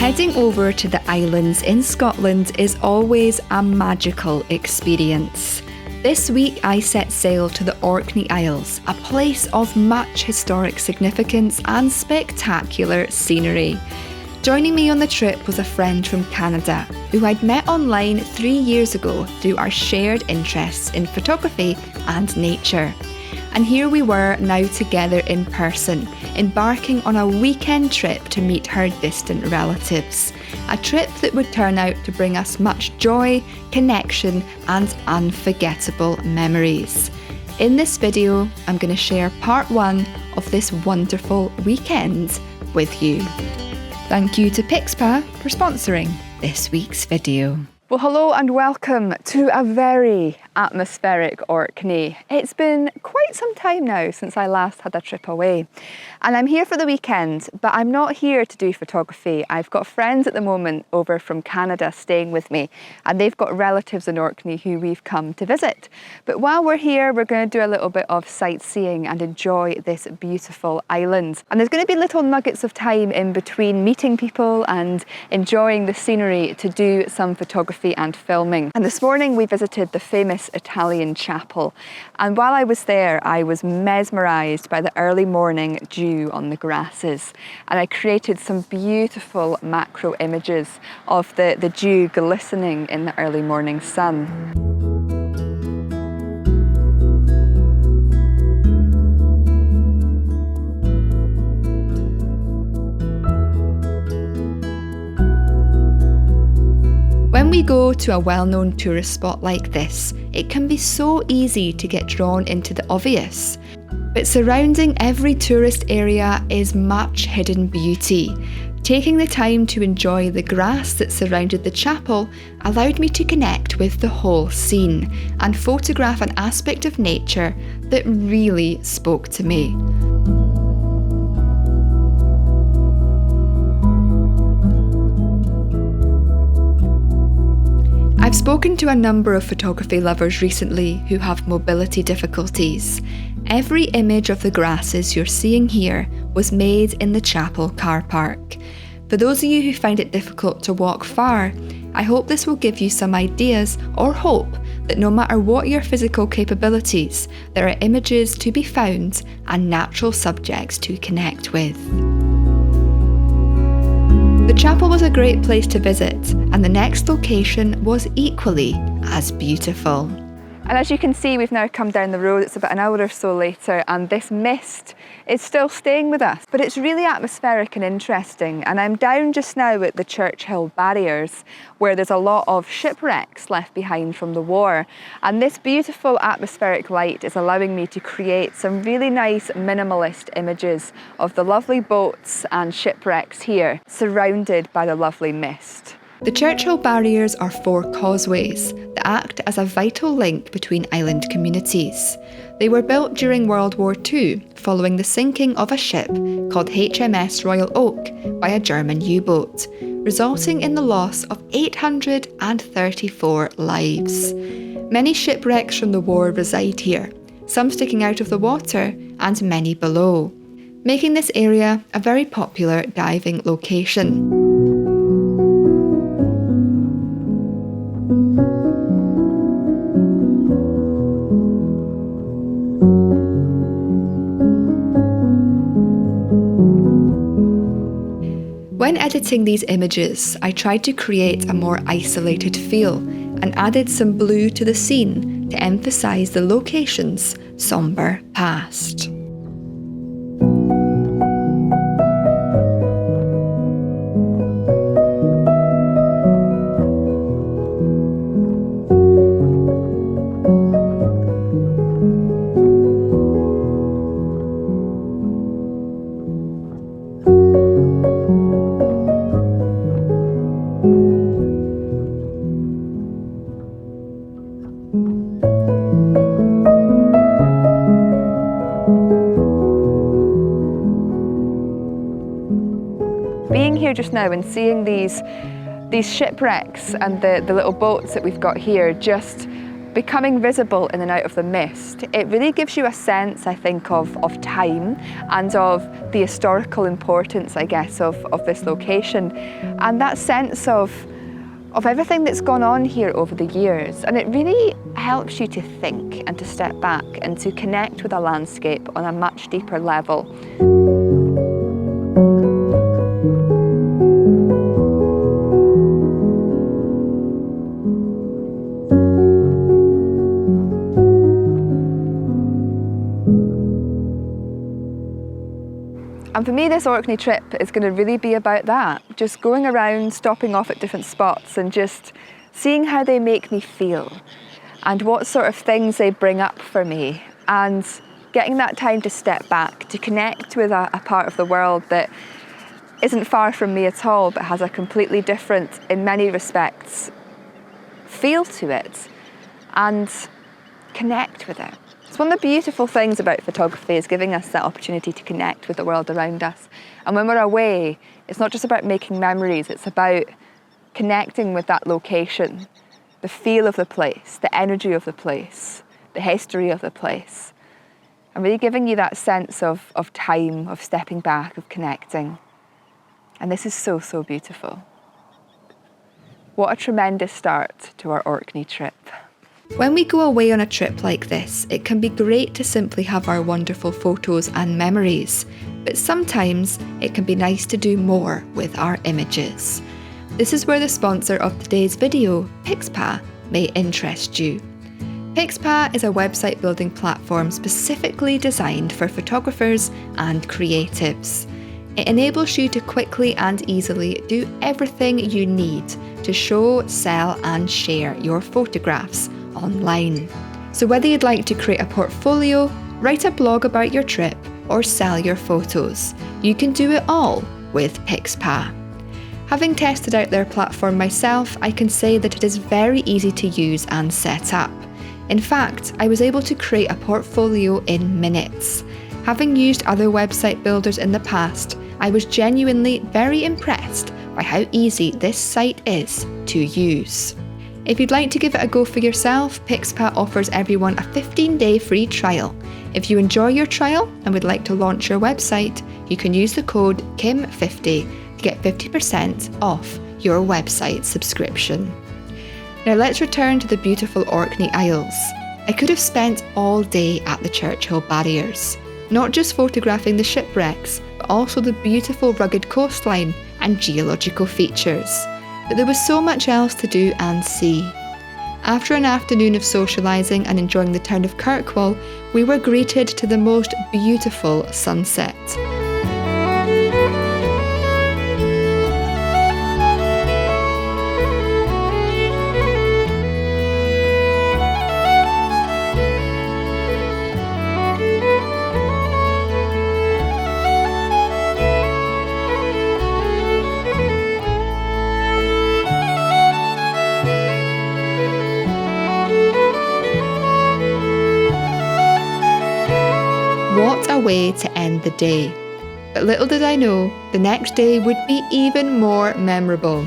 Heading over to the islands in Scotland is always a magical experience. This week I set sail to the Orkney Isles, a place of much historic significance and spectacular scenery. Joining me on the trip was a friend from Canada who I'd met online 3 years ago through our shared interests in photography and nature. And here we were now together in person, embarking on a weekend trip to meet her distant relatives. A trip that would turn out to bring us much joy, connection and unforgettable memories. In this video, I'm going to share part 1 of this wonderful weekend with you. Thank you to Pixpa for sponsoring this week's video. Well, hello and welcome to a very atmospheric Orkney. It's been quite some time now since I last had a trip away. And I'm here for the weekend, but I'm not here to do photography. I've got friends at the moment over from Canada staying with me, and they've got relatives in Orkney who we've come to visit. But while we're here, we're going to do a little bit of sightseeing and enjoy this beautiful island. And there's going to be little nuggets of time in between meeting people and enjoying the scenery to do some photography and filming. And this morning we visited the famous Italian chapel, and while I was there I was mesmerised by the early morning dew on the grasses, and I created some beautiful macro images of the dew glistening in the early morning sun. When we go to a well-known tourist spot like this, it can be so easy to get drawn into the obvious. But surrounding every tourist area is much hidden beauty. Taking the time to enjoy the grass that surrounded the chapel allowed me to connect with the whole scene and photograph an aspect of nature that really spoke to me. I've spoken to a number of photography lovers recently who have mobility difficulties. Every image of the grasses you're seeing here was made in the chapel car park. For those of you who find it difficult to walk far, I hope this will give you some ideas or hope that no matter what your physical capabilities, there are images to be found and natural subjects to connect with. The chapel was a great place to visit, and the next location was equally as beautiful. And as you can see, we've now come down the road. It's about an hour or so later, and this mist is still staying with us. But it's really atmospheric and interesting. And I'm down just now at the Churchill Barriers, where there's a lot of shipwrecks left behind from the war. And this beautiful atmospheric light is allowing me to create some really nice minimalist images of the lovely boats and shipwrecks here, surrounded by the lovely mist. The Churchill Barriers are 4 causeways that act as a vital link between island communities. They were built during World War II following the sinking of a ship called HMS Royal Oak by a German U-boat, resulting in the loss of 834 lives. Many shipwrecks from the war reside here, some sticking out of the water and many below, making this area a very popular diving location. When editing these images, I tried to create a more isolated feel and added some blue to the scene to emphasise the location's sombre past. Being here just now and seeing these shipwrecks and the little boats that we've got here just becoming visible in and out of the mist, it really gives you a sense, I think, of time and of the historical importance, I guess, of this location, and that sense of everything that's gone on here over the years. And it really helps you to think and to step back and to connect with a landscape on a much deeper level. And for me, this Orkney trip is going to really be about that, just going around, stopping off at different spots and just seeing how they make me feel and what sort of things they bring up for me, and getting that time to step back, to connect with a part of the world that isn't far from me at all, but has a completely different, in many respects, feel to it, and connect with it. It's one of the beautiful things about photography, is giving us that opportunity to connect with the world around us. And when we're away, it's not just about making memories, it's about connecting with that location, the feel of the place, the energy of the place, the history of the place, and really giving you that sense of time, of stepping back, of connecting. And this is so, so beautiful. What a tremendous start to our Orkney trip. When we go away on a trip like this, it can be great to simply have our wonderful photos and memories, but sometimes it can be nice to do more with our images. This is where the sponsor of today's video, Pixpa, may interest you. Pixpa is a website building platform specifically designed for photographers and creatives. It enables you to quickly and easily do everything you need to show, sell and share your photographs online. So whether you'd like to create a portfolio, write a blog about your trip, or sell your photos, you can do it all with Pixpa. Having tested out their platform myself, I can say that it is very easy to use and set up. In fact, I was able to create a portfolio in minutes. Having used other website builders in the past, I was genuinely very impressed by how easy this site is to use. If you'd like to give it a go for yourself, Pixpa offers everyone a 15-day free trial. If you enjoy your trial and would like to launch your website, you can use the code KIM50 to get 50% off your website subscription. Now let's return to the beautiful Orkney Isles. I could have spent all day at the Churchill Barriers, not just photographing the shipwrecks, but also the beautiful rugged coastline and geological features. But there was so much else to do and see. After an afternoon of socialising and enjoying the town of Kirkwall, we were greeted to the most beautiful sunset. What a way to end the day. But little did I know, the next day would be even more memorable.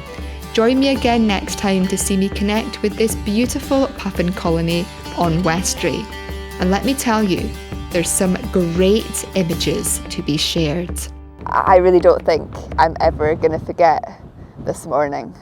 Join me again next time to see me connect with this beautiful puffin colony on Westray. And let me tell you, there's some great images to be shared. I really don't think I'm ever going to forget this morning.